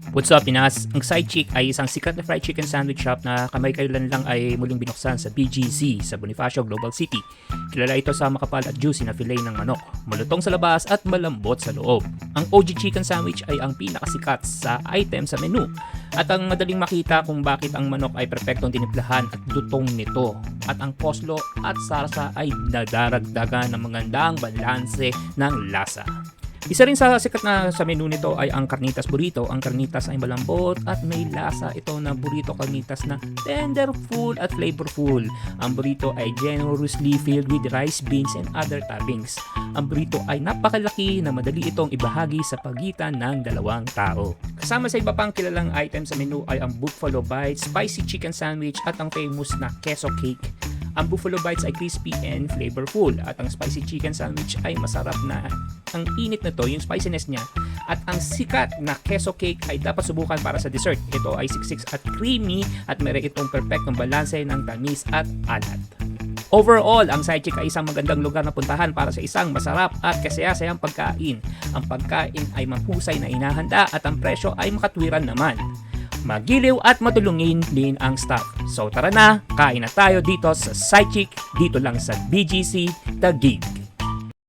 What's up, Pinas? Ang Side Chick ay isang sikat na fried chicken sandwich shop na kamay-kailan lang ay muling binuksan sa BGC sa Bonifacio, Global City. Kilala ito sa makapal at juicy na fillet ng manok, malutong sa labas at malambot sa loob. Ang OG chicken sandwich ay ang pinakasikat sa item sa menu at ang madaling makita kung bakit ang manok ay perpektong tinimplahan at lutong nito. At ang koslo at sarsa ay nadaragdagan ng magandang balanse ng lasa. Isa rin sa sikat na sa menu nito ay ang carnitas burrito. Ang carnitas ay malambot at may lasa ito na burrito carnitas na tenderful at flavorful. Ang burrito ay generously filled with rice, beans, and other toppings. Ang burrito ay napakalaki na madali itong ibahagi sa pagitan ng dalawang tao. Kasama sa iba pang kilalang item sa menu ay ang Buffalo Bites, spicy chicken sandwich at ang famous na queso cake. Ang Buffalo Bites ay crispy and flavorful at ang spicy chicken sandwich ay masarap na ang init na to, yung spiciness niya. At ang sikat na queso cake ay dapat subukan para sa dessert. Ito ay siksik at creamy at meron itong perfectong balanse ng tamis at alat. Overall, ang Side Chick ay isang magandang lugar na puntahan para sa isang masarap at kasaya-sayang pagkain. Ang pagkain ay mahusay na inahanda at ang presyo ay makatwiran naman. Magiliw at matulungin din ang staff. So tara na, kain na tayo dito sa Side Chick, dito lang sa BGC, The Gig.